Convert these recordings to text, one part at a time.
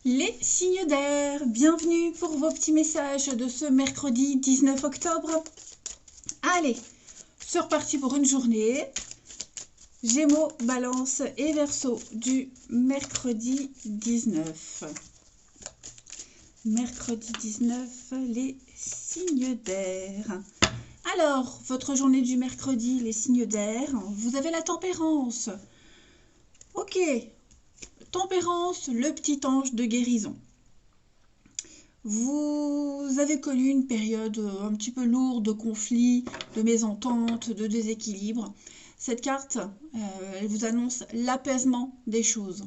Les signes d'air, bienvenue pour vos petits messages de ce mercredi 19 octobre. Allez, c'est reparti pour une journée. Gémeaux, Balance et Verseau du mercredi 19. Mercredi 19, les signes d'air. Alors, votre journée du mercredi, les signes d'air, vous avez la tempérance. Ok, tempérance, le petit ange de guérison. Vous avez connu une période un petit peu lourde de conflits, de mésententes, de déséquilibre. Cette carte, elle vous annonce l'apaisement des choses.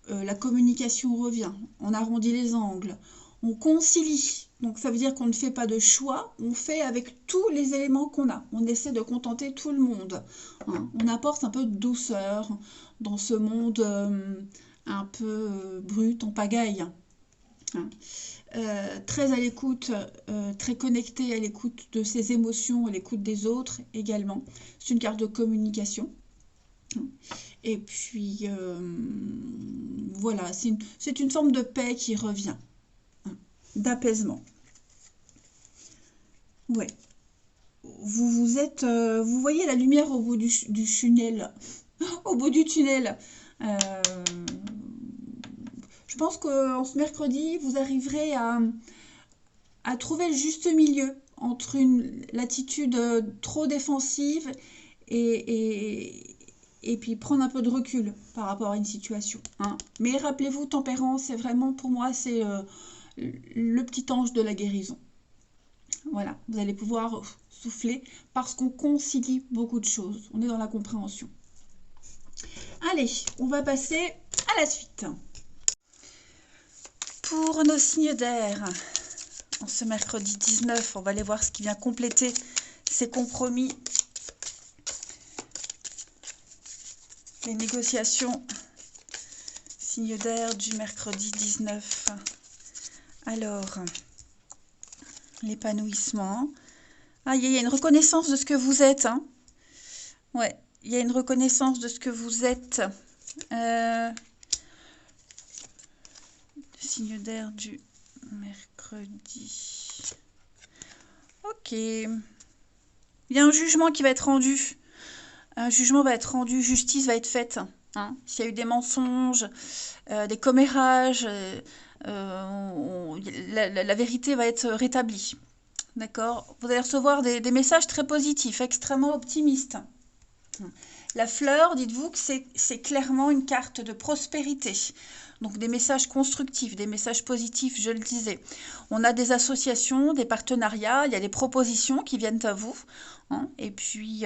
La communication revient, on arrondit les angles, on concilie. Donc ça veut dire qu'on ne fait pas de choix, on fait avec tous les éléments qu'on a. On essaie de contenter tout le monde. On apporte un peu de douceur dans ce monde un peu brut, en pagaille. Très à l'écoute, très connecté à l'écoute de ses émotions, à l'écoute des autres également. C'est une carte de communication. Et puis, voilà, c'est une forme de paix qui revient, d'apaisement. Ouais. Vous voyez la lumière au bout du tunnel. Au bout du tunnel. Je pense qu'en ce mercredi, vous arriverez à trouver le juste milieu entre l'attitude trop défensive et puis prendre un peu de recul par rapport à une situation. Mais rappelez-vous, tempérance, c'est vraiment, pour moi, c'est le petit ange de la guérison. Voilà, vous allez pouvoir souffler parce qu'on concilie beaucoup de choses. On est dans la compréhension. Allez, on va passer à la suite. Pour nos signes d'air, en ce mercredi 19, on va aller voir ce qui vient compléter ces compromis. Les négociations, signes d'air du mercredi 19. Alors, l'épanouissement. Ah, il y a une reconnaissance de ce que vous êtes. Ouais, il y a une reconnaissance de ce que vous êtes. Signe d'air du mercredi. Ok. Il y a un jugement qui va être rendu. Un jugement va être rendu, justice va être faite. S'il y a eu des mensonges, des commérages, la vérité va être rétablie. D'accord? Vous allez recevoir des messages très positifs, extrêmement optimistes. La fleur, dites-vous que c'est clairement une carte de prospérité. Donc des messages constructifs, des messages positifs, je le disais. On a des associations, des partenariats, il y a des propositions qui viennent à vous. Et puis,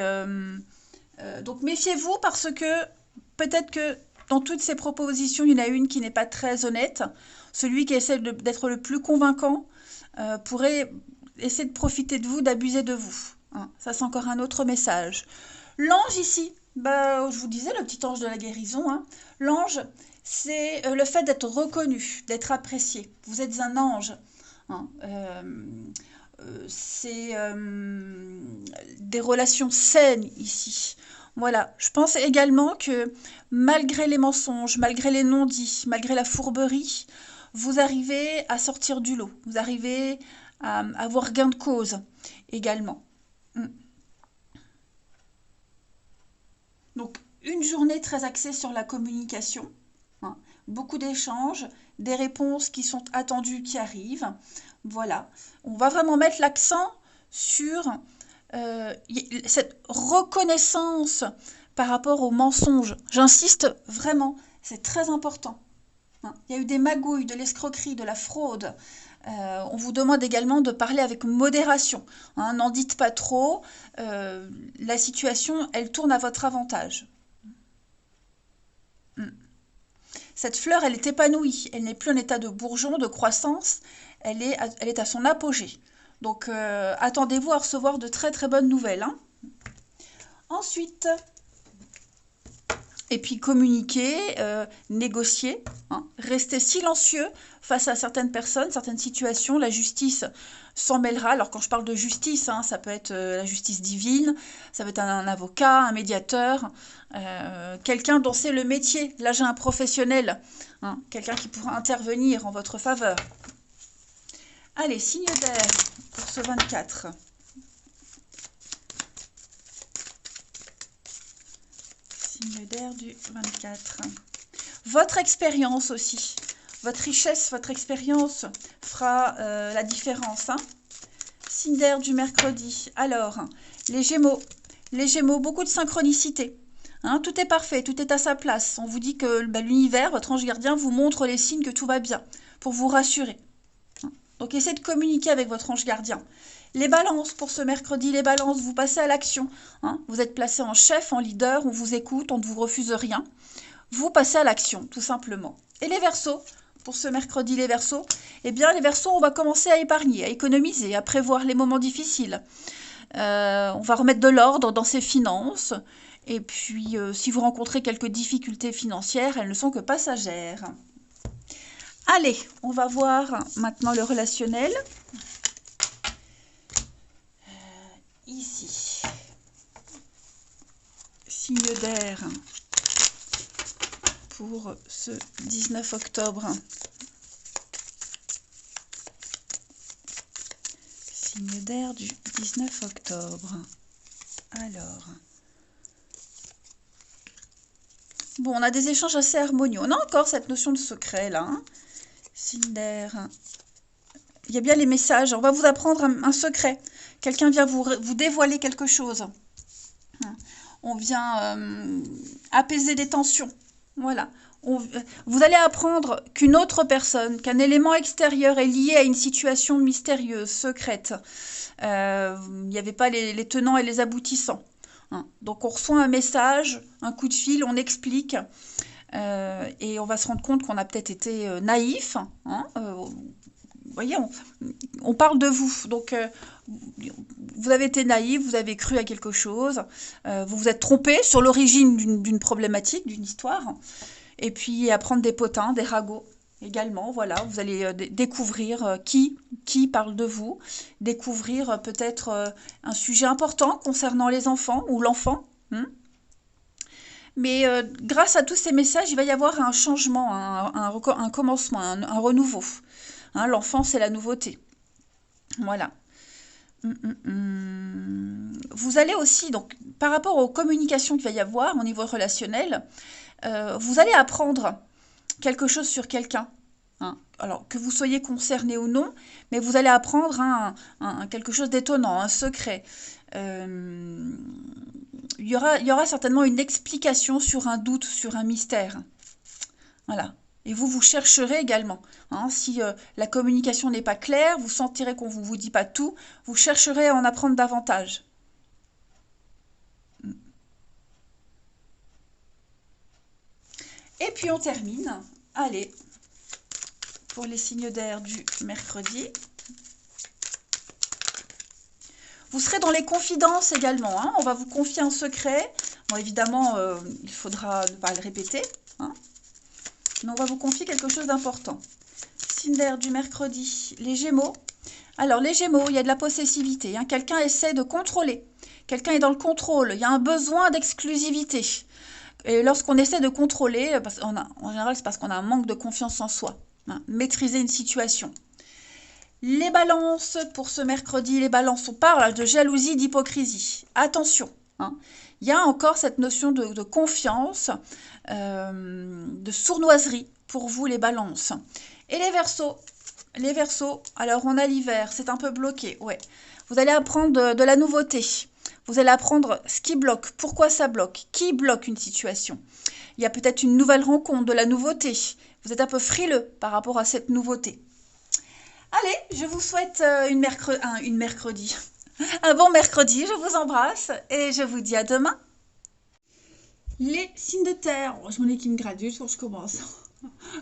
donc méfiez-vous parce que peut-être que dans toutes ces propositions, il y en a une qui n'est pas très honnête. Celui qui essaie d'être le plus convaincant pourrait essayer de profiter de vous, d'abuser de vous. Ça, c'est encore un autre message. L'ange ici, je vous disais, le petit ange de la guérison, l'ange, c'est le fait d'être reconnu, d'être apprécié. Vous êtes un ange. C'est des relations saines ici. Voilà, je pense également que malgré les mensonges, malgré les non-dits, malgré la fourberie, vous arrivez à sortir du lot. Vous arrivez à avoir gain de cause également. Donc, une journée très axée sur la communication, beaucoup d'échanges, des réponses qui sont attendues, qui arrivent. Voilà, on va vraiment mettre l'accent sur cette reconnaissance par rapport aux mensonges. J'insiste vraiment, c'est très important. Il y a eu des magouilles, de l'escroquerie, de la fraude. On vous demande également de parler avec modération. N'en dites pas trop. La situation, elle tourne à votre avantage. Cette fleur, elle est épanouie. Elle n'est plus en état de bourgeon, de croissance. Elle est à son apogée. Donc, attendez-vous à recevoir de très très bonnes nouvelles. Ensuite, Et puis communiquer, négocier, hein, rester silencieux face à certaines personnes, certaines situations. La justice s'en mêlera. Alors quand je parle de justice, hein, ça peut être la justice divine, ça peut être un avocat, un médiateur, quelqu'un dont c'est le métier. Là j'ai un professionnel, hein, quelqu'un qui pourra intervenir en votre faveur. Allez, signe d'air pour ce 24. Signe d'air du 24. Votre expérience aussi. Votre richesse, votre expérience fera la différence. Hein. Signe d'air du mercredi. Alors, les Gémeaux. Les Gémeaux, beaucoup de synchronicité. Hein, tout est parfait, tout est à sa place. On vous dit que l'univers, votre ange gardien, vous montre les signes que tout va bien, pour vous rassurer. Donc, essayez de communiquer avec votre ange gardien. Les balances pour ce mercredi, les balances, vous passez à l'action. Hein. Vous êtes placé en chef, en leader, on vous écoute, on ne vous refuse rien. Vous passez à l'action, tout simplement. Et les Verseaux, pour ce mercredi, les Verseaux, eh bien, les Verseaux, on va commencer à épargner, à économiser, à prévoir les moments difficiles. On va remettre de l'ordre dans ses finances. Et puis, si vous rencontrez quelques difficultés financières, elles ne sont que passagères. Allez, on va voir maintenant le relationnel. Ici, signe d'air pour ce 19 octobre. Signe d'air du 19 octobre. Alors, bon, on a des échanges assez harmonieux. On a encore cette notion de secret là. Hein. Signe d'air. Il y a bien les messages. On va vous apprendre un secret. Quelqu'un vient vous dévoiler quelque chose. On vient apaiser des tensions. Voilà. Vous allez apprendre qu'une autre personne, qu'un élément extérieur est lié à une situation mystérieuse, secrète. Il n'y avait pas les tenants et les aboutissants. Hein. Donc on reçoit un message, un coup de fil, on explique. Et on va se rendre compte qu'on a peut-être été naïf. Hein, vous voyez, on parle de vous. Donc, vous avez été naïf, vous avez cru à quelque chose, vous vous êtes trompé sur l'origine d'une problématique, d'une histoire. Et puis, apprendre des potins, des ragots également. Voilà, vous allez découvrir qui parle de vous, découvrir peut-être un sujet important concernant les enfants ou l'enfant. Mais grâce à tous ces messages, il va y avoir un changement, un commencement, un renouveau. Hein, l'enfant, c'est la nouveauté. Voilà. Vous allez aussi, donc, par rapport aux communications qu'il va y avoir au niveau relationnel, vous allez apprendre quelque chose sur quelqu'un. Hein. Alors, que vous soyez concerné ou non, mais vous allez apprendre quelque chose d'étonnant, un secret. Il y aura certainement une explication sur un doute, sur un mystère. Voilà. Et vous chercherez également. Hein, si la communication n'est pas claire, vous sentirez qu'on ne vous dit pas tout, vous chercherez à en apprendre davantage. Et puis on termine. Allez, pour les signes d'air du mercredi. Vous serez dans les confidences également. Hein, on va vous confier un secret. Bon, évidemment, il faudra ne pas le répéter. Hein. Mais on va vous confier quelque chose d'important. Signe d'air du mercredi, les Gémeaux. Alors, les Gémeaux, il y a de la possessivité. Hein. Quelqu'un essaie de contrôler. Quelqu'un est dans le contrôle. Il y a un besoin d'exclusivité. Et lorsqu'on essaie de contrôler, en général, c'est parce qu'on a un manque de confiance en soi. Hein. Maîtriser une situation. Les balances, pour ce mercredi, les balances, on parle de jalousie, d'hypocrisie. Attention. Hein. Il y a encore cette notion de confiance, de sournoiserie pour vous les balances. Et les Verseaux, alors on a l'hiver, c'est un peu bloqué, ouais. Vous allez apprendre de la nouveauté. Vous allez apprendre ce qui bloque, pourquoi ça bloque, qui bloque une situation. Il y a peut-être une nouvelle rencontre, de la nouveauté. Vous êtes un peu frileux par rapport à cette nouveauté. Allez, je vous souhaite un bon mercredi, je vous embrasse et je vous dis à demain. Les signes de terre, je m'en ai qui me gratte juste quand je commence.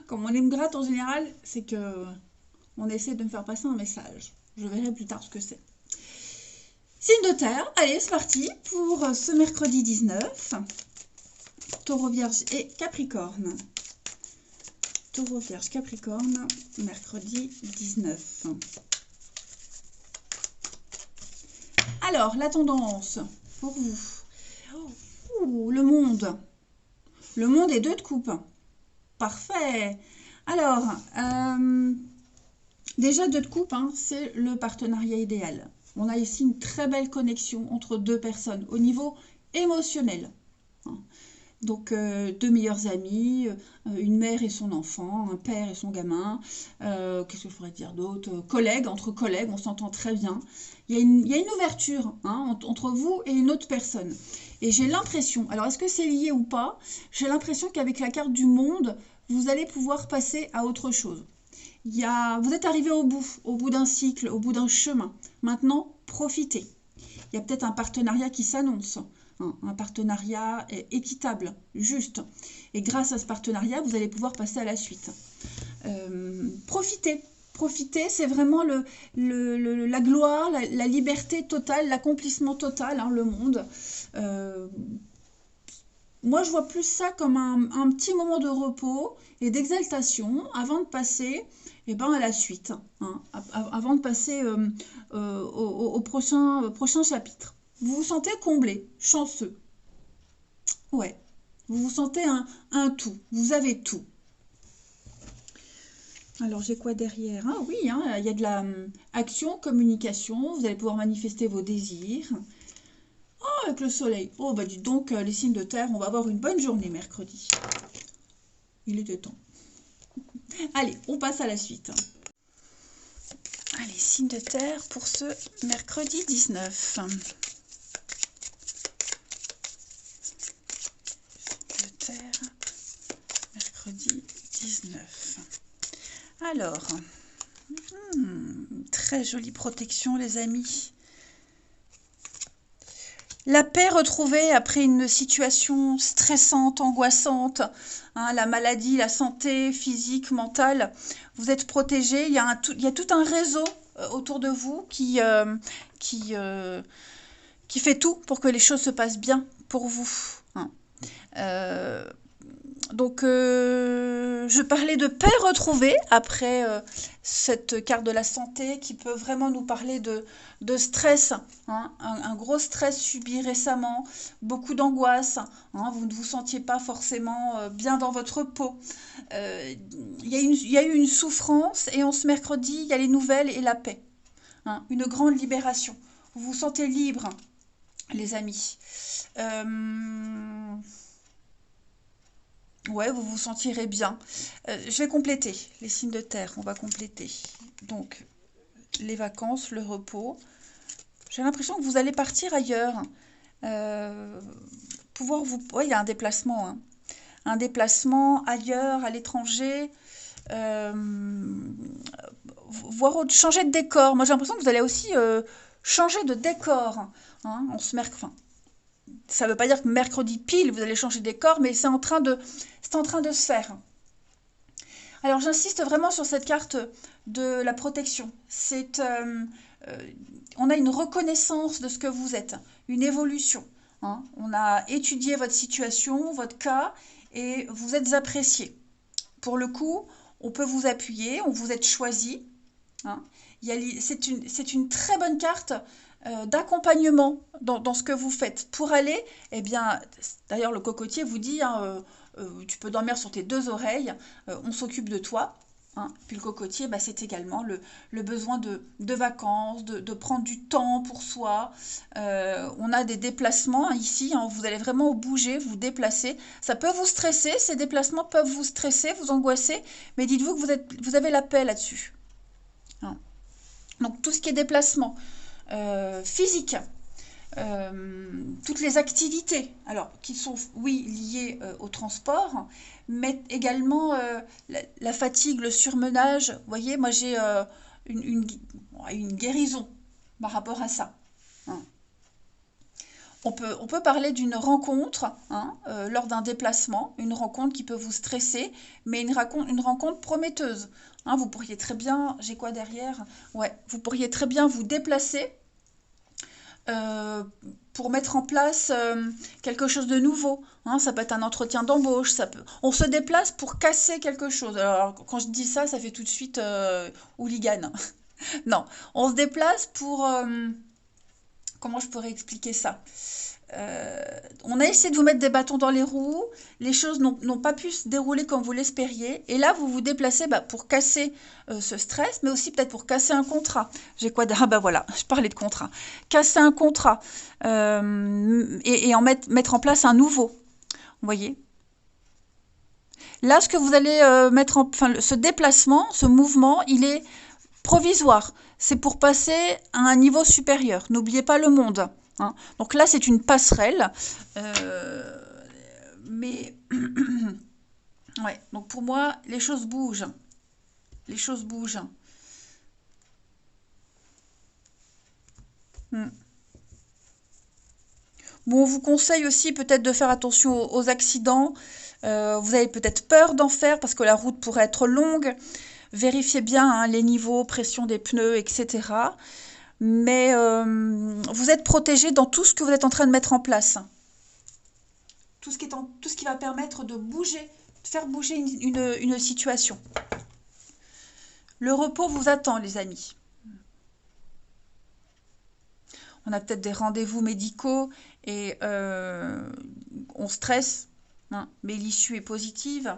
Comme on me gratte en général, c'est que on essaie de me faire passer un message. Je verrai plus tard ce que c'est. Signe de terre, allez, c'est parti pour ce mercredi 19. Taureau, Vierge et Capricorne. Taureau, Vierge, Capricorne, mercredi 19. Alors, la tendance pour vous. Ouh, le monde. Le monde est 2 de coupe. Parfait. Alors, déjà 2 de coupe, hein, c'est le partenariat idéal. On a ici une très belle connexion entre 2 personnes au niveau émotionnel. Donc, 2 meilleurs amis, une mère et son enfant, un père et son gamin, qu'est-ce que je pourrais dire d'autre? Collègues, entre collègues, on s'entend très bien. Il y a une ouverture hein, entre vous et une autre personne. Et j'ai l'impression, alors est-ce que c'est lié ou pas? J'ai l'impression qu'avec la carte du monde, vous allez pouvoir passer à autre chose. Vous êtes arrivé au bout d'un cycle, au bout d'un chemin. Maintenant, profitez. Il y a peut-être un partenariat qui s'annonce. Un partenariat équitable, juste. Et grâce à ce partenariat, vous allez pouvoir passer à la suite. Profitez. Profitez, c'est vraiment la gloire, la liberté totale, l'accomplissement total, hein, le monde. Moi, je vois plus ça comme un petit moment de repos et d'exaltation avant de passer à la suite, hein, avant de passer au prochain chapitre. Vous vous sentez comblé, chanceux. Ouais, vous vous sentez un tout, vous avez tout. Alors, j'ai quoi derrière? Ah oui, hein, il y a de la action, communication, vous allez pouvoir manifester vos désirs. Oh, avec le soleil. Oh, bah dites donc, les signes de terre, on va avoir une bonne journée mercredi. Il était temps. Allez, on passe à la suite. Allez, signes de terre pour ce mercredi 19. Mercredi 19. Alors, très jolie protection les amis. La paix retrouvée après une situation stressante, angoissante, hein, la maladie, la santé physique, mentale, vous êtes protégés. Il y a tout un réseau autour de vous qui fait tout pour que les choses se passent bien pour vous. Hein. Donc, je parlais de paix retrouvée après cette carte de la santé qui peut vraiment nous parler de stress, hein, un gros stress subi récemment, beaucoup d'angoisse, hein, vous ne vous sentiez pas forcément bien dans votre peau. Il y a eu une souffrance et ce mercredi, il y a les nouvelles et la paix, hein, une grande libération. Vous vous sentez libre, les amis. Ouais, vous vous sentirez bien. Je vais compléter les signes de terre. On va compléter. Donc, les vacances, le repos. J'ai l'impression que vous allez partir ailleurs. Pouvoir vous... Oui, il y a un déplacement. Hein. Un déplacement ailleurs, à l'étranger. Changer de décor. Moi, j'ai l'impression que vous allez aussi changer de décor. Hein. Ça ne veut pas dire que mercredi pile, vous allez changer de décor, mais c'est en train de se faire. Alors, j'insiste vraiment sur cette carte de la protection. On a une reconnaissance de ce que vous êtes, une évolution. Hein. On a étudié votre situation, votre cas, et vous êtes apprécié. Pour le coup, on peut vous appuyer, on vous êtes choisi. Hein. C'est une très bonne carte d'accompagnement dans ce que vous faites. Pour aller, eh bien, d'ailleurs le cocotier vous dit, hein, tu peux dormir sur tes 2 oreilles, on s'occupe de toi. Hein. Puis le cocotier, bah, c'est également le besoin de vacances, de prendre du temps pour soi. On a des déplacements hein, ici, hein, vous allez vraiment bouger, vous déplacer. Ça peut vous stresser, ces déplacements peuvent vous stresser, vous angoisser, mais dites-vous que vous avez la paix là-dessus. Hein. Donc tout ce qui est déplacement, physique, toutes les activités, alors qui sont, oui, liées au transport, mais également la fatigue, le surmenage. Vous voyez, moi j'ai une guérison par rapport à ça. Hein. On peut parler d'une rencontre hein, lors d'un déplacement, une rencontre qui peut vous stresser, mais une rencontre prometteuse. Hein, vous pourriez très bien, j'ai quoi derrière? Ouais, vous pourriez très bien vous déplacer pour mettre en place quelque chose de nouveau. Hein, ça peut être un entretien d'embauche, on se déplace pour casser quelque chose. Alors, quand je dis ça, ça fait tout de suite hooligan. Non, on se déplace pour... comment je pourrais expliquer ça? On a essayé de vous mettre des bâtons dans les roues, les choses n'ont pas pu se dérouler comme vous l'espériez, et là vous vous déplacez pour casser ce stress, mais aussi peut-être pour casser un contrat. J'ai quoi Ah bah voilà, je parlais de contrat. Casser un contrat et mettre en place un nouveau. Vous voyez? Là, ce que vous allez ce déplacement, ce mouvement, il est provisoire. C'est pour passer à un niveau supérieur. N'oubliez pas le monde. Hein. Donc là, c'est une passerelle. Mais ouais, donc pour moi, les choses bougent. Les choses bougent. Bon, on vous conseille aussi peut-être de faire attention aux accidents. Vous avez peut-être peur d'en faire parce que la route pourrait être longue. Vérifiez bien hein, les niveaux, pression des pneus, etc. Mais vous êtes protégé dans tout ce que vous êtes en train de mettre en place. Tout ce qui va permettre de bouger, de faire bouger une situation. Le repos vous attend, les amis. On a peut-être des rendez-vous médicaux et on stresse, hein, mais l'issue est positive.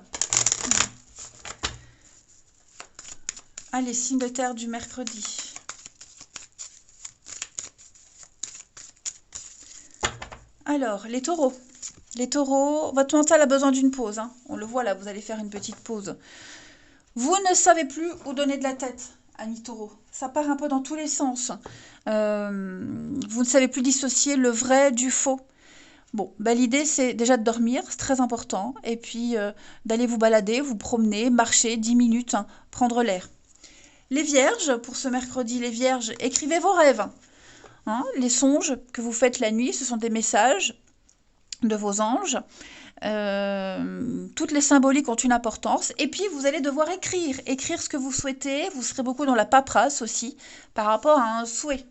Allez, signe de terre du mercredi. Alors, les taureaux. Les taureaux, votre mental a besoin d'une pause. Hein. On le voit là, vous allez faire une petite pause. Vous ne savez plus où donner de la tête, amis taureaux. Ça part un peu dans tous les sens. Vous ne savez plus dissocier le vrai du faux. Bon, bah, l'idée c'est déjà de dormir, c'est très important. Et puis d'aller vous balader, vous promener, marcher 10 minutes, hein, prendre l'air. Les vierges, pour ce mercredi, les vierges, écrivez vos rêves. Hein, les songes que vous faites la nuit, ce sont des messages de vos anges. Toutes les symboliques ont une importance. Et puis, vous allez devoir écrire ce que vous souhaitez. Vous serez beaucoup dans la paperasse aussi, par rapport à un souhait.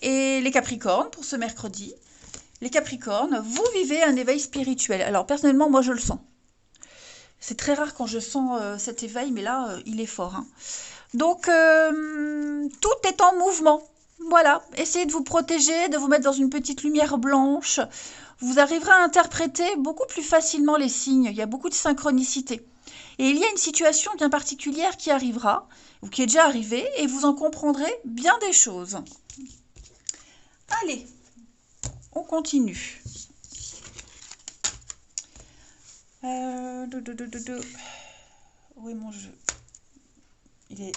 Et les Capricornes, pour ce mercredi, les Capricornes, vous vivez un éveil spirituel. Alors, personnellement, moi, je le sens. C'est très rare quand je sens cet éveil, mais là, il est fort. Hein. Donc, tout est en mouvement. Voilà, essayez de vous protéger, de vous mettre dans une petite lumière blanche. Vous arriverez à interpréter beaucoup plus facilement les signes. Il y a beaucoup de synchronicité. Et il y a une situation bien particulière qui arrivera, ou qui est déjà arrivée, et vous en comprendrez bien des choses. Allez, on continue. Où est mon jeu? Il est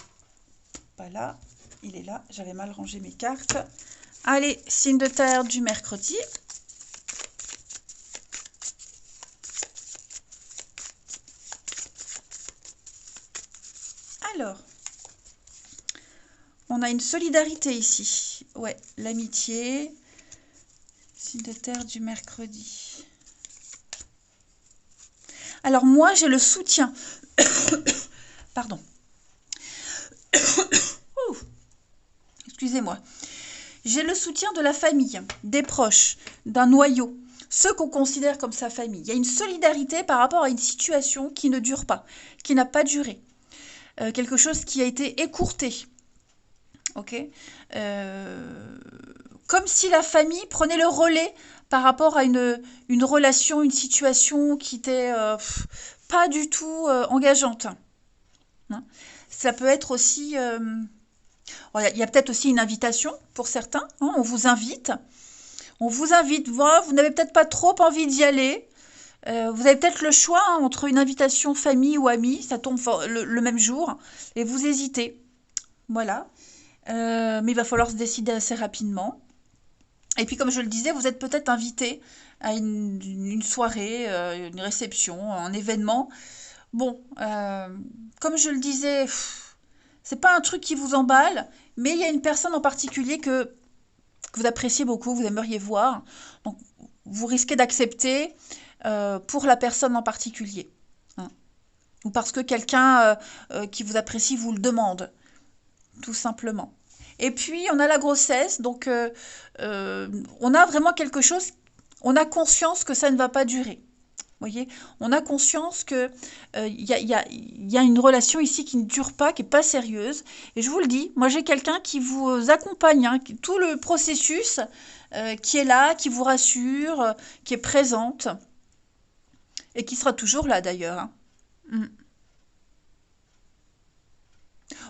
pas là, il est là. J'avais mal rangé mes cartes. Allez, signe de terre du mercredi. Alors, on a une solidarité ici. Ouais, l'amitié. Signe de terre du mercredi. Alors moi, j'ai le soutien. Pardon. Excusez-moi. J'ai le soutien de la famille, des proches, d'un noyau, ceux qu'on considère comme sa famille. Il y a une solidarité par rapport à une situation qui ne dure pas, qui n'a pas duré. Quelque chose qui a été écourté. Ok, comme si la famille prenait le relais par rapport à une relation, une situation qui n'était pas du tout engageante. Hein. Ça peut être aussi... il y a peut-être aussi une invitation pour certains. Hein, on vous invite. On vous invite. Voilà, vous n'avez peut-être pas trop envie d'y aller. Vous avez peut-être le choix hein, entre une invitation famille ou amis. Ça tombe le même jour. Et vous hésitez. Voilà. Mais il va falloir se décider assez rapidement. Et puis, comme je le disais, vous êtes peut-être invité à une soirée, une réception, un événement. Bon, comme je le disais, c'est pas un truc qui vous emballe, mais il y a une personne en particulier que vous appréciez beaucoup, vous aimeriez voir. Donc, vous risquez d'accepter pour la personne en particulier. Hein. Ou parce que quelqu'un qui vous apprécie vous le demande, tout simplement. Et puis, on a la grossesse, donc on a vraiment quelque chose, on a conscience que ça ne va pas durer. Vous voyez, on a conscience que y a une relation ici qui ne dure pas, qui n'est pas sérieuse. Et je vous le dis, moi j'ai quelqu'un qui vous accompagne, hein, tout le processus, qui est là, qui vous rassure, qui est présente, et qui sera toujours là d'ailleurs, hein. Mm.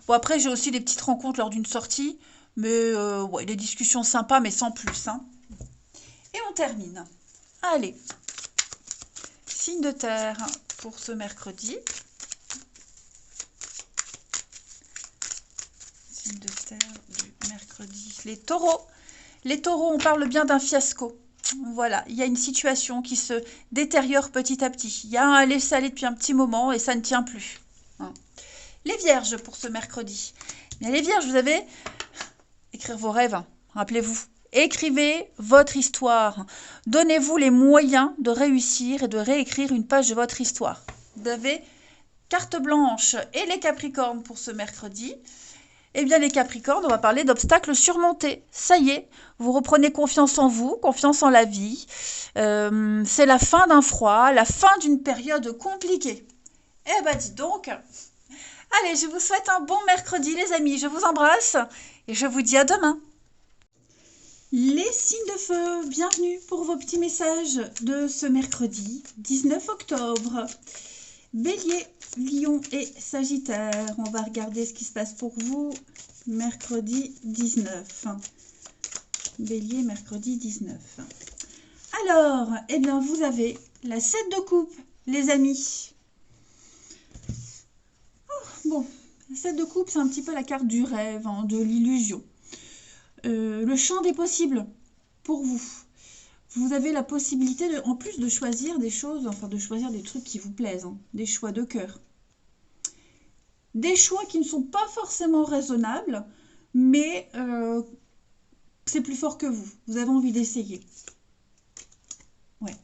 Bon, après, j'ai aussi des petites rencontres lors d'une sortie, mais ouais, des discussions sympas, mais sans plus, hein. Et on termine. Allez, signe de terre pour ce mercredi. Signe de terre du mercredi. Les taureaux. Les taureaux, on parle bien d'un fiasco. Voilà, il y a une situation qui se détériore petit à petit. Il y a un laisser-aller depuis un petit moment et ça ne tient plus, hein. Les vierges pour ce mercredi. Bien, les vierges, vous avez écrire vos rêves, hein. Rappelez-vous. Écrivez votre histoire. Donnez-vous les moyens de réussir et de réécrire une page de votre histoire. Vous avez carte blanche et les capricornes pour ce mercredi. Eh bien, les Capricornes, on va parler d'obstacles surmontés. Ça y est, vous reprenez confiance en vous, confiance en la vie. C'est la fin d'un froid, la fin d'une période compliquée. Eh ben, dis donc. Allez, je vous souhaite un bon mercredi, les amis. Je vous embrasse et je vous dis à demain. Les signes de feu, bienvenue pour vos petits messages de ce mercredi 19 octobre. Bélier, Lion et Sagittaire, on va regarder ce qui se passe pour vous mercredi 19. Bélier, mercredi 19. Alors, eh bien, vous avez la 7 de coupe, les amis. Oh, bon, la 7 de coupe, c'est un petit peu la carte du rêve, hein, de l'illusion. Le champ des possibles pour vous. Vous avez la possibilité, en plus de choisir des choses, enfin de choisir des trucs qui vous plaisent, hein, des choix de cœur. Des choix qui ne sont pas forcément raisonnables, mais c'est plus fort que vous. Vous avez envie d'essayer. Ouais.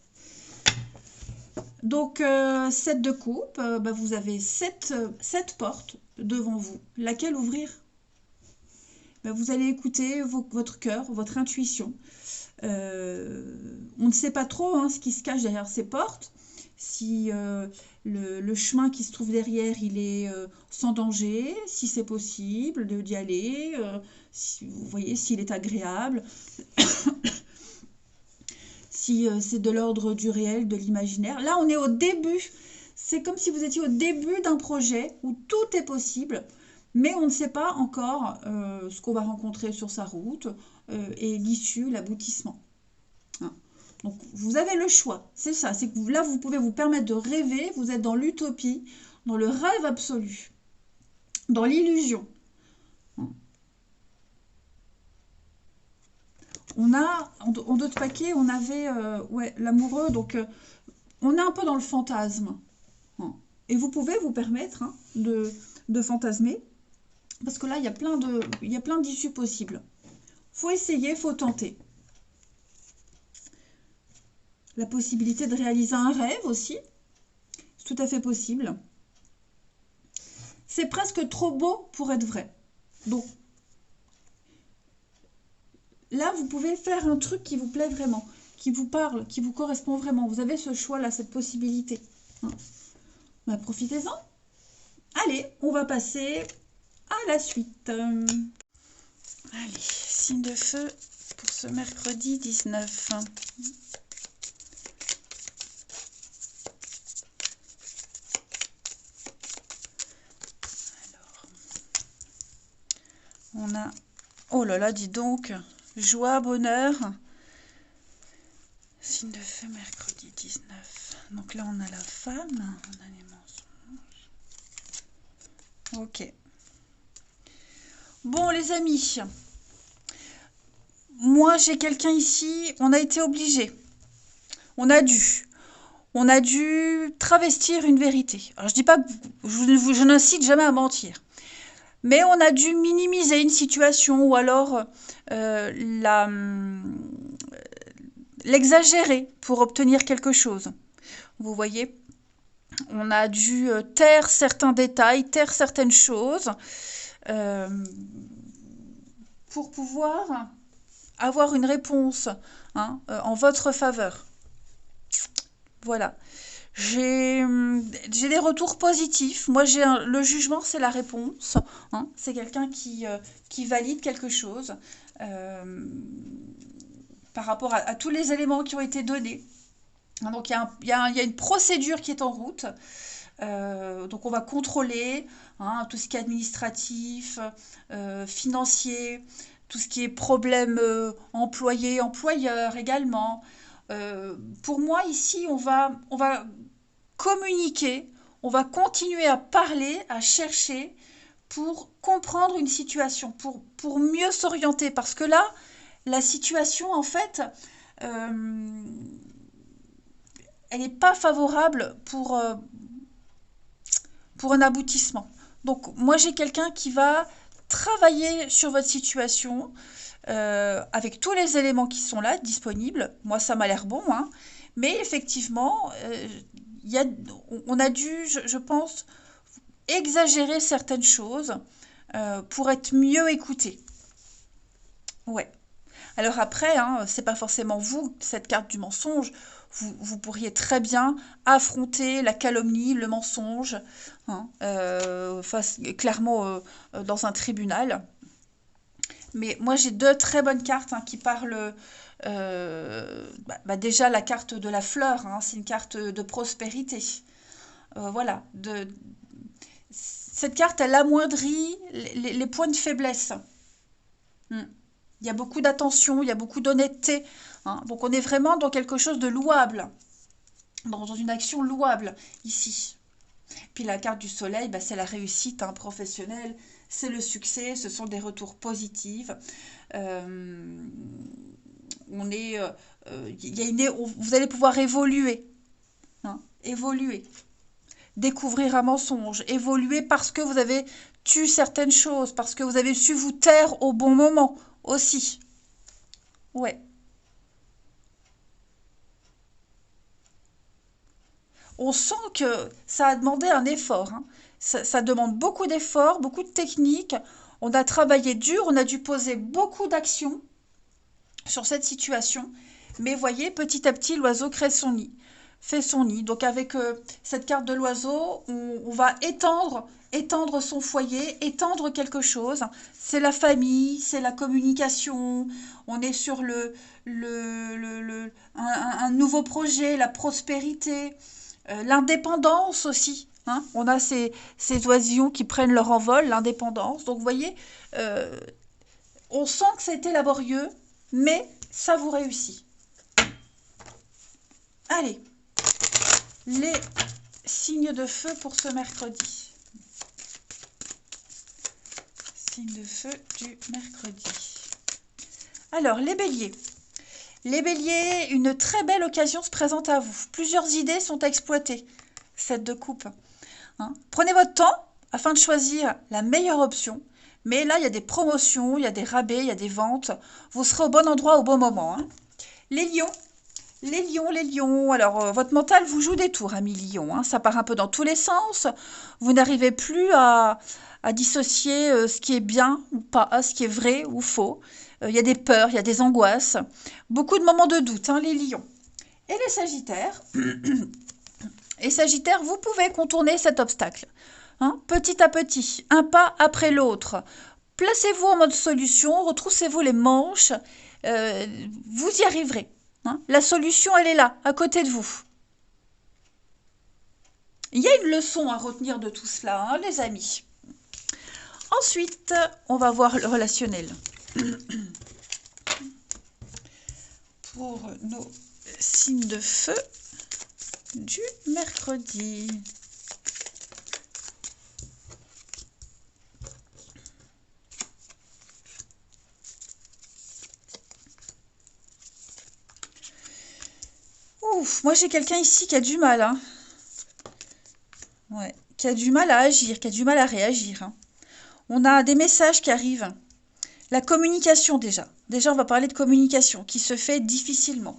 Donc, 7 de coupe, bah, vous avez 7 portes devant vous. Laquelle ouvrir? Bah, vous allez écouter votre cœur, votre intuition. On ne sait pas trop, hein, ce qui se cache derrière ces portes. Si le chemin qui se trouve derrière, il est sans danger, si c'est possible d'y aller, si, vous voyez, s'il est agréable, si c'est de l'ordre du réel, de l'imaginaire. Là, on est au début. C'est comme si vous étiez au début d'un projet où tout est possible, mais on ne sait pas encore ce qu'on va rencontrer sur sa route et l'issue, l'aboutissement. Hein. Donc, vous avez le choix, c'est ça, c'est que là, vous pouvez vous permettre de rêver, vous êtes dans l'utopie, dans le rêve absolu, dans l'illusion. On a, en d'autres paquets, on avait ouais, l'amoureux, donc on est un peu dans le fantasme. Et vous pouvez vous permettre, hein, de fantasmer, parce que là, il y a plein d'issues possibles. Faut essayer, faut tenter. La possibilité de réaliser un rêve aussi, c'est tout à fait possible. C'est presque trop beau pour être vrai. Donc, là, vous pouvez faire un truc qui vous plaît vraiment, qui vous parle, qui vous correspond vraiment. Vous avez ce choix-là, cette possibilité. Hein. Bah, profitez-en. Allez, on va passer à la suite. Allez, signe de feu pour ce mercredi 19. On a, oh là là, dis donc, joie, bonheur. Signe de feu, mercredi 19. Donc là, on a la femme, on a les mensonges. Ok. Bon, les amis, moi, j'ai quelqu'un ici, on a été obligé. On a dû travestir une vérité. Alors, je dis pas que je n'incite jamais à mentir. Mais on a dû minimiser une situation ou alors l'exagérer pour obtenir quelque chose. Vous voyez, on a dû taire certains détails, taire certaines choses pour pouvoir avoir une réponse en votre faveur. Voilà. J'ai des retours positifs. Moi, le jugement, c'est la réponse. C'est quelqu'un qui valide quelque chose par rapport à tous les éléments qui ont été donnés. Donc, il y a une procédure qui est en route. Donc, on va contrôler tout ce qui est administratif, financier, tout ce qui est problème employé, employeur également. Pour moi, ici, on va communiquer, on va continuer à parler, à chercher pour comprendre une situation, pour mieux s'orienter. Parce que là, la situation, en fait, elle n'est pas favorable pour un aboutissement. Donc, moi, j'ai quelqu'un qui va travailler sur votre situation avec tous les éléments qui sont là, disponibles. Moi, ça m'a l'air bon, mais effectivement, on a dû, je pense, exagérer certaines choses pour être mieux écouté. Ouais. Alors après, c'est pas forcément vous, cette carte du mensonge. Vous pourriez très bien affronter la calomnie, le mensonge, clairement dans un tribunal. Mais moi, j'ai deux très bonnes cartes qui parlent. Déjà, la carte de la fleur, c'est une carte de prospérité. Voilà. Cette carte, elle amoindrit les points de faiblesse. Hmm. Il y a beaucoup d'attention, il y a beaucoup d'honnêteté. Donc, on est vraiment dans quelque chose de louable, dans une action louable ici. Puis la carte du soleil, c'est la réussite professionnelle, c'est le succès, ce sont des retours positifs. Vous allez pouvoir évoluer, évoluer, découvrir un mensonge, évoluer parce que vous avez tué certaines choses, parce que vous avez su vous taire au bon moment aussi. Ouais. On sent que ça a demandé un effort. Ça demande beaucoup d'efforts, beaucoup de techniques. On a travaillé dur, on a dû poser beaucoup d'actions sur cette situation. Mais voyez, petit à petit, l'oiseau crée son nid, fait son nid. Donc avec cette carte de l'oiseau, on va étendre son foyer, étendre quelque chose. C'est la famille, c'est la communication. On est sur un nouveau projet, la prospérité. L'indépendance aussi. On a ces oisillons qui prennent leur envol, l'indépendance. Donc vous voyez, on sent que ça a été laborieux, mais ça vous réussit. Allez, les signes de feu pour ce mercredi. Signes de feu du mercredi. Alors, les béliers. Les béliers, une très belle occasion se présente à vous. Plusieurs idées sont à exploiter. 7 de coupe. Prenez votre temps afin de choisir la meilleure option. Mais là, il y a des promotions, il y a des rabais, il y a des ventes. Vous serez au bon endroit au bon moment. Les lions. Les lions. Alors, votre mental vous joue des tours, amis lions. Ça part un peu dans tous les sens. Vous n'arrivez plus à dissocier ce qui est bien ou pas, ce qui est vrai ou faux. Il y a des peurs, il y a des angoisses. Beaucoup de moments de doute, les lions. Et les sagittaires. Et sagittaires, vous pouvez contourner cet obstacle. Petit à petit, un pas après l'autre. Placez-vous en mode solution, retroussez-vous les manches. Vous y arriverez. La solution, elle est là, à côté de vous. Il y a une leçon à retenir de tout cela, les amis. Ensuite, on va voir le relationnel. Pour nos signes de feu du mercredi. Ouf, moi j'ai quelqu'un ici qui a du mal. Ouais, qui a du mal à agir, qui a du mal à réagir. On a des messages qui arrivent. La communication déjà. Déjà, on va parler de communication qui se fait difficilement.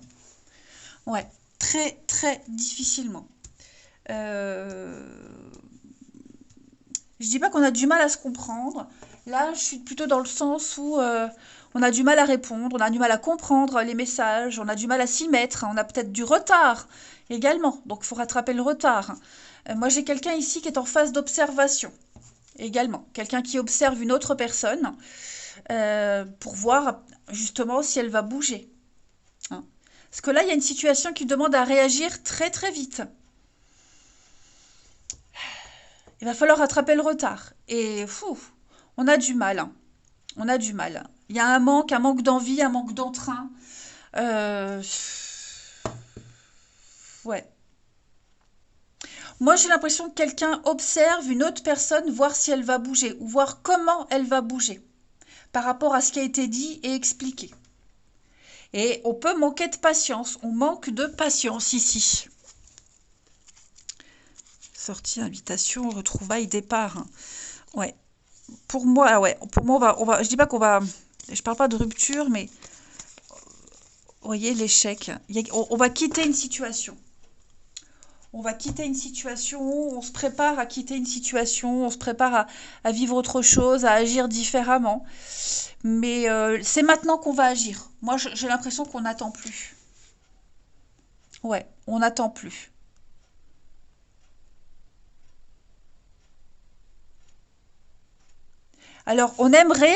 Ouais, très, très difficilement. Je dis pas qu'on a du mal à se comprendre, Là, je suis plutôt dans le sens où on a du mal à répondre, on a du mal à comprendre les messages, on a du mal à s'y mettre, on a peut-être du retard également, donc il faut rattraper le retard. Moi, j'ai quelqu'un ici qui est en phase d'observation également, quelqu'un qui observe une autre personne pour voir justement si elle va bouger. Hein. Parce que là, il y a une situation qui demande à réagir très très vite. Il va falloir rattraper le retard. Et fou, on a du mal. Hein. On a du mal. Il y a un manque d'envie, un manque d'entrain. Euh, ouais. Moi, j'ai l'impression que quelqu'un observe une autre personne, voir si elle va bouger, ou voir comment elle va bouger, par rapport à ce qui a été dit et expliqué. Et on peut manquer de patience. On manque de patience ici. Sortie, invitation, retrouvailles, départ. Hein. Ouais. Pour moi, ouais. Pour moi, je dis pas qu'on va. Je parle pas de rupture, mais vous voyez l'échec. On va quitter une situation. On va quitter une situation, on se prépare à quitter une situation, on se prépare à vivre autre chose, à agir différemment. Mais c'est maintenant qu'on va agir. Moi, j'ai l'impression qu'on n'attend plus. Ouais, on n'attend plus. Alors, on aimerait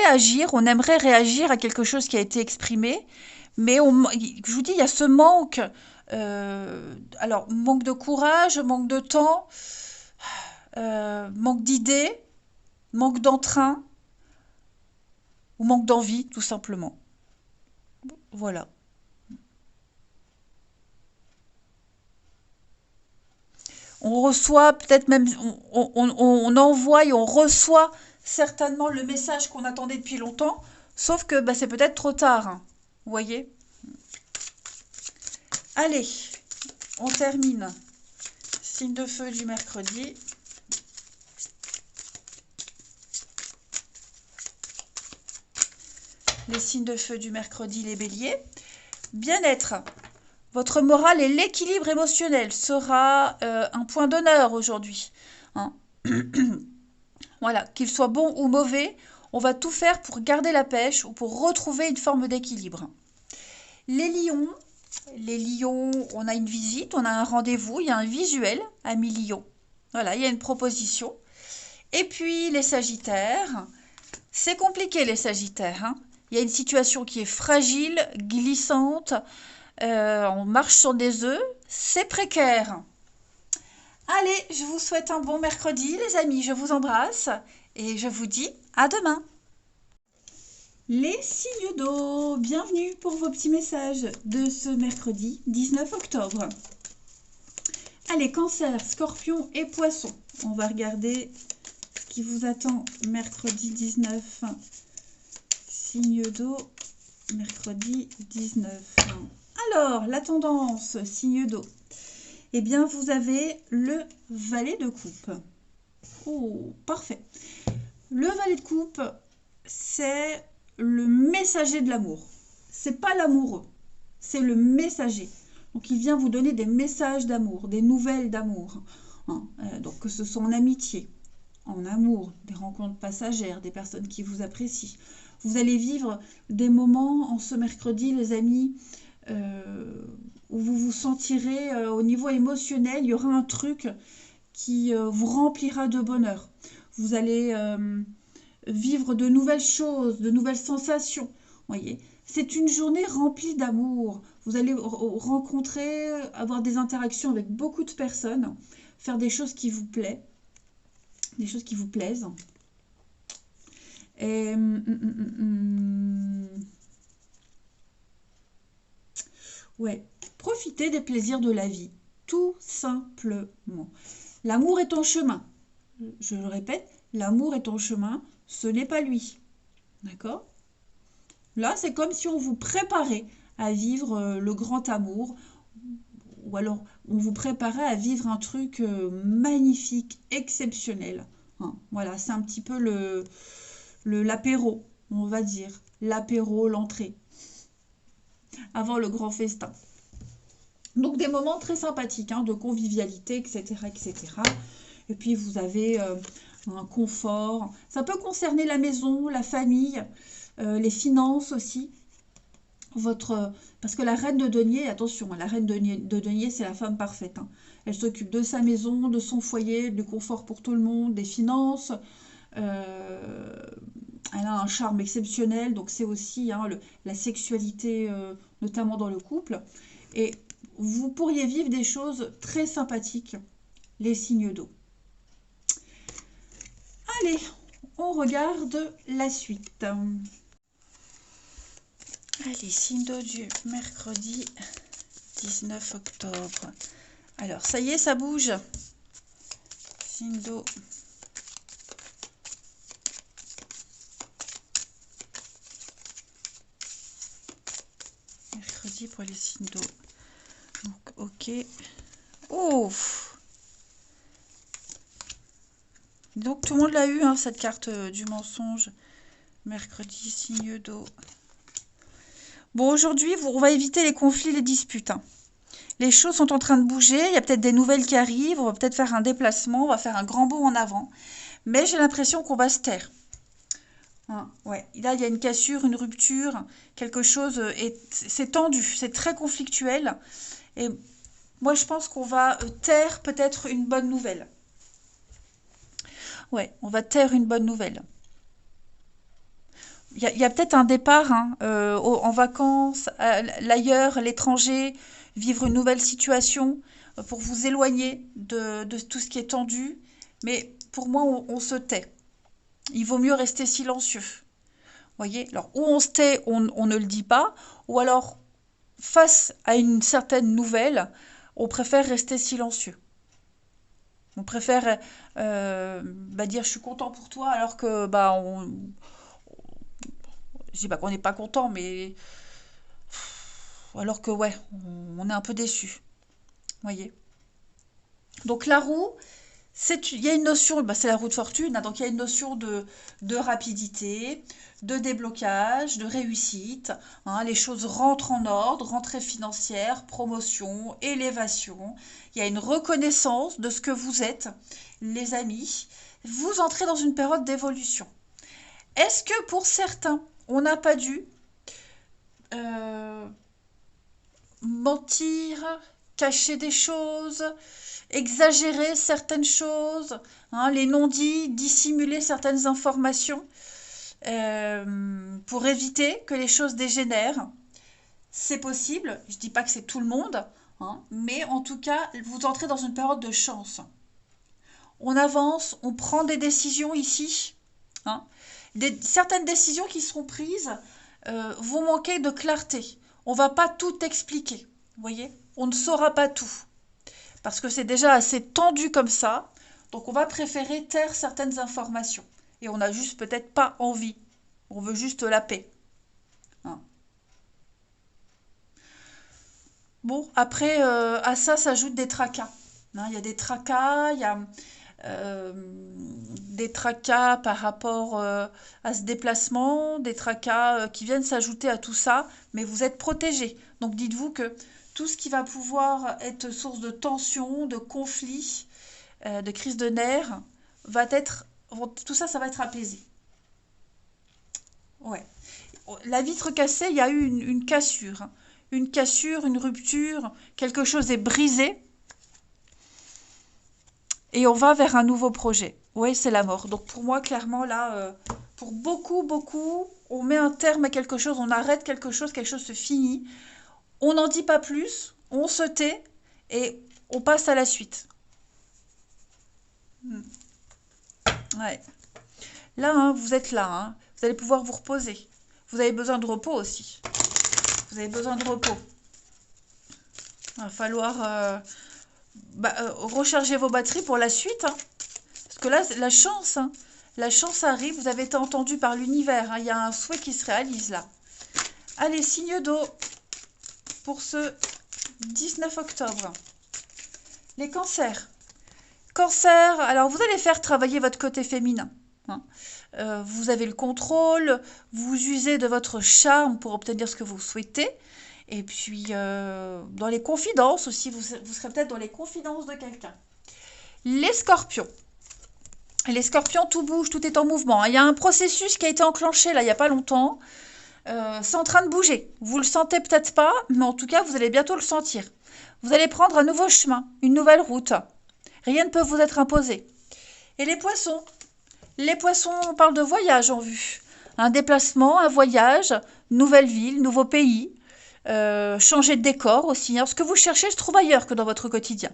réagir à quelque chose qui a été exprimé, mais je vous dis, il y a ce manque. Alors, manque de courage, manque de temps, manque d'idées, manque d'entrain ou manque d'envie, tout simplement. Voilà. On reçoit peut-être même, on envoie et on reçoit certainement le message qu'on attendait depuis longtemps, sauf que bah, c'est peut-être trop tard. Hein. Vous voyez? Allez, on termine. Signe de feu du mercredi. Les signes de feu du mercredi, les béliers. Bien-être. Votre morale et l'équilibre émotionnel sera un point d'honneur aujourd'hui. Hein. Voilà, qu'il soit bon ou mauvais, on va tout faire pour garder la pêche ou pour retrouver une forme d'équilibre. Les lions, on a une visite, on a un rendez-vous, il y a un visuel à mi-lion. Voilà, il y a une proposition. Et puis les sagittaires, c'est compliqué les sagittaires. Hein. Il y a une situation qui est fragile, glissante, on marche sur des œufs, c'est précaire. Allez, je vous souhaite un bon mercredi les amis, je vous embrasse et je vous dis à demain. Les signes d'eau, bienvenue pour vos petits messages de ce mercredi 19 octobre. Allez, cancer, scorpion et poisson. On va regarder ce qui vous attend mercredi 19. Signe d'eau, mercredi 19. Alors, la tendance, signe d'eau. Eh bien, vous avez le valet de coupe. Oh, parfait. Le valet de coupe, c'est le messager de l'amour. C'est pas l'amoureux, c'est le messager. Donc, il vient vous donner des messages d'amour, des nouvelles d'amour. Hein, donc, que ce soit en amitié, en amour, des rencontres passagères, des personnes qui vous apprécient. Vous allez vivre des moments en ce mercredi, les amis, où vous vous sentirez au niveau émotionnel, il y aura un truc qui vous remplira de bonheur. Vous allez vivre de nouvelles choses, de nouvelles sensations. Voyez, c'est une journée remplie d'amour. Vous allez rencontrer, avoir des interactions avec beaucoup de personnes, faire des choses qui vous plaisent, des choses qui vous plaisent. Et, ouais, profitez des plaisirs de la vie, tout simplement. L'amour est en chemin. Je le répète, l'amour est en chemin, ce n'est pas lui. D'accord? Là, c'est comme si on vous préparait à vivre le grand amour, ou alors on vous préparait à vivre un truc magnifique, exceptionnel. Hein, voilà, c'est un petit peu l'apéro, on va dire. L'apéro, l'entrée, avant le grand festin. Donc des moments très sympathiques, hein, de convivialité, etc., etc. Et puis vous avez, un confort. Ça peut concerner la maison, la famille, les finances aussi. Parce que la reine de denier, attention, la reine de denier, c'est la femme parfaite, hein. Elle s'occupe de sa maison, de son foyer, du confort pour tout le monde, des finances. Euh, Elle a un charme exceptionnel, donc c'est aussi, hein, la sexualité, notamment dans le couple. Et vous pourriez vivre des choses très sympathiques, les signes d'eau. Allez, on regarde la suite. Allez, signe d'eau du mercredi 19 octobre. Alors, ça y est, ça bouge. Signe d'eau. Mercredi pour les signes d'eau. Donc, ok. Ouf! Donc, tout le monde l'a eu, hein, cette carte du mensonge. Mercredi, signe d'eau. Bon, aujourd'hui, on va éviter les conflits, les disputes, hein. Les choses sont en train de bouger, il y a peut-être des nouvelles qui arrivent, on va peut-être faire un déplacement, on va faire un grand bond en avant. Mais j'ai l'impression qu'on va se taire. Hein, ouais. Là, il y a une cassure, une rupture, quelque chose, et c'est tendu, c'est très conflictuel. Et moi, je pense qu'on va taire peut-être une bonne nouvelle. Ouais, on va taire une bonne nouvelle. Il y a peut-être un départ, hein, en vacances, l'ailleurs, l'étranger, vivre une nouvelle situation pour vous éloigner de tout ce qui est tendu. Mais pour moi, on se tait. Il vaut mieux rester silencieux. Voyez? Alors, ou on se tait, on ne le dit pas, ou alors, face à une certaine nouvelle, on préfère rester silencieux. On préfère dire je suis content pour toi alors que je dis pas qu'on n'est pas content, mais alors que ouais, on est un peu déçu. Voyez. Donc la roue, il y a une notion, c'est la roue de fortune, hein, donc il y a une notion de rapidité, de déblocage, de réussite, hein, les choses rentrent en ordre, rentrée financière, promotion, élévation. Il y a une reconnaissance de ce que vous êtes, les amis. Vous entrez dans une période d'évolution. Est-ce que pour certains, on n'a pas dû euh, mentir, cacher des choses, exagérer certaines choses, hein, les non-dits, dissimuler certaines informations pour éviter que les choses dégénèrent? C'est possible, je ne dis pas que c'est tout le monde, hein, mais en tout cas, vous entrez dans une période de chance. On avance, on prend des décisions ici, hein. Certaines décisions qui seront prises vont manquer de clarté. On ne va pas tout expliquer, vous voyez? On ne saura pas tout, parce que c'est déjà assez tendu comme ça, donc on va préférer taire certaines informations. Et on n'a juste peut-être pas envie, on veut juste la paix, hein. Bon, après, à ça s'ajoutent des tracas, hein. Il y a des tracas, il y a des tracas par rapport à ce déplacement, des tracas qui viennent s'ajouter à tout ça, mais vous êtes protégés. Donc dites-vous que tout ce qui va pouvoir être source de tension, de conflit, de crise de nerfs, tout ça, ça va être apaisé. Ouais. La vitre cassée, il y a eu une cassure, hein. Une cassure, une rupture, quelque chose est brisé et on va vers un nouveau projet. Oui, c'est la mort. Donc pour moi, clairement, là, pour beaucoup, on met un terme à quelque chose, on arrête quelque chose se finit. On n'en dit pas plus, on se tait et on passe à la suite. Hmm. Ouais. Là, hein, vous êtes là, hein. Vous allez pouvoir vous reposer. Vous avez besoin de repos aussi. Vous avez besoin de repos. Il va falloir recharger vos batteries pour la suite, hein. Parce que là, la chance, hein, la chance arrive. Vous avez été entendu par l'univers, hein. Il y a un souhait qui se réalise là. Allez, signe d'eau pour ce 19 octobre. Les cancers. Cancer, alors vous allez faire travailler votre côté féminin, hein. Vous avez le contrôle, vous usez de votre charme pour obtenir ce que vous souhaitez. Et puis, dans les confidences aussi, vous serez peut-être dans les confidences de quelqu'un. Les scorpions. Les scorpions, tout bouge, tout est en mouvement, hein. Il y a un processus qui a été enclenché là, il n'y a pas longtemps. C'est en train de bouger. Vous le sentez peut-être pas, mais en tout cas, vous allez bientôt le sentir. Vous allez prendre un nouveau chemin, une nouvelle route. Rien ne peut vous être imposé. Et les poissons? Les poissons, on parle de voyage en vue. Un déplacement, un voyage, nouvelle ville, nouveau pays, changer de décor aussi, hein. Ce que vous cherchez se trouve ailleurs que dans votre quotidien.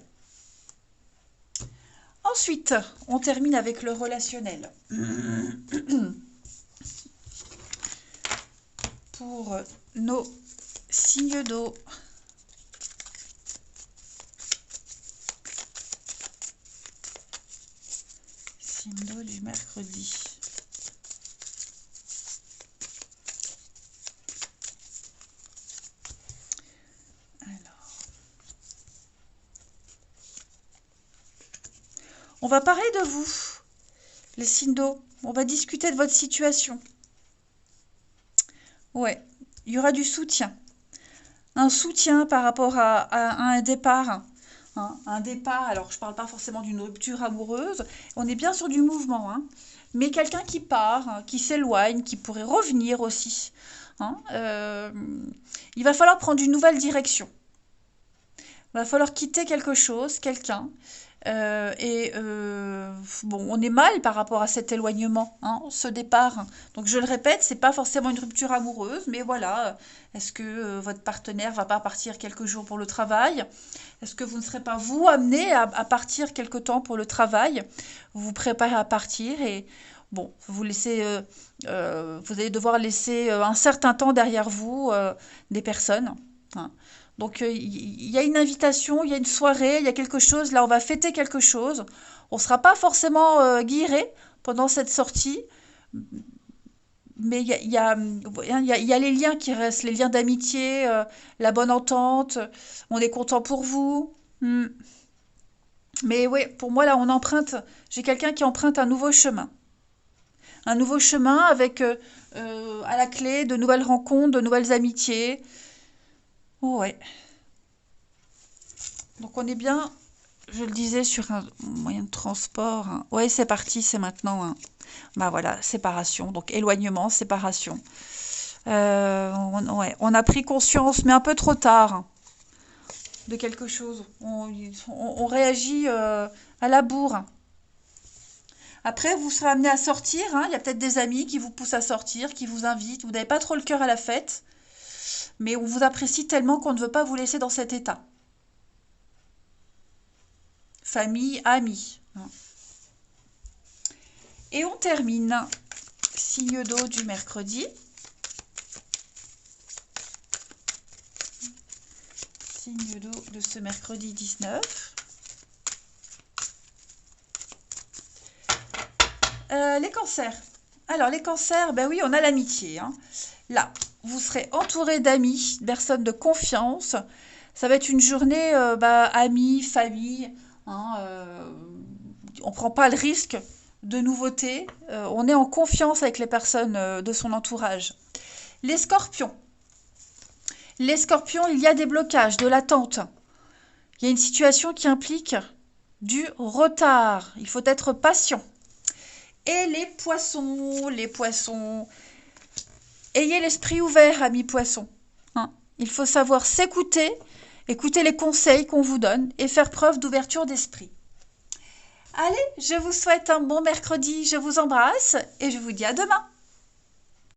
Ensuite, on termine avec le relationnel. Pour nos signes d'eau. Signe d'eau du mercredi. On va parler de vous, les signes d'eau. On va discuter de votre situation. Ouais, il y aura du soutien. Un soutien par rapport à un départ. Hein. Un départ, alors je ne parle pas forcément d'une rupture amoureuse. On est bien sur du mouvement. Hein. Mais quelqu'un qui part, hein, qui s'éloigne, qui pourrait revenir aussi. Hein. Il va falloir prendre une nouvelle direction. Il va falloir quitter quelque chose, quelqu'un. Bon, on est mal par rapport à cet éloignement, hein, ce départ. Donc je le répète, c'est pas forcément une rupture amoureuse, mais voilà. Est-ce que votre partenaire va pas partir quelques jours pour le travail? Est-ce que vous ne serez pas vous amené à partir quelque temps pour le travail? Vous vous préparez à partir et bon, vous laissez, vous allez devoir laisser un certain temps derrière vous des personnes. Hein. Donc, il y a une invitation, il y a une soirée, il y a quelque chose. Là, on va fêter quelque chose. On ne sera pas forcément guiré pendant cette sortie. Mais il y a les liens qui restent, les liens d'amitié, la bonne entente. On est content pour vous. Mais oui, pour moi, là, j'ai quelqu'un qui emprunte un nouveau chemin. Un nouveau chemin avec à la clé de nouvelles rencontres, de nouvelles amitiés. Ouais. Donc on est bien, je le disais, sur un moyen de transport. Hein. Ouais, c'est parti, c'est maintenant. Hein. Bah voilà, séparation. Donc éloignement, séparation. Ouais, on a pris conscience, mais un peu trop tard, hein, de quelque chose. On réagit à la bourre. Après, vous serez amené à sortir. Hein. Il y a peut-être des amis qui vous poussent à sortir, qui vous invitent. Vous n'avez pas trop le cœur à la fête. Mais on vous apprécie tellement qu'on ne veut pas vous laisser dans cet état. Famille, amis. Et on termine. Signe d'eau du mercredi. Signe d'eau de ce mercredi 19. Les cancers. Alors, les cancers, ben oui, on a l'amitié. Hein. Là, vous serez entouré d'amis, de personnes de confiance. Ça va être une journée amis, famille. Hein, on ne prend pas le risque de nouveautés. On est en confiance avec les personnes de son entourage. Les scorpions. Les scorpions, il y a des blocages, de l'attente. Il y a une situation qui implique du retard. Il faut être patient. Et les poissons, ayez l'esprit ouvert, amis poissons. Hein. Il faut savoir s'écouter, écouter les conseils qu'on vous donne et faire preuve d'ouverture d'esprit. Allez, je vous souhaite un bon mercredi, je vous embrasse et je vous dis à demain.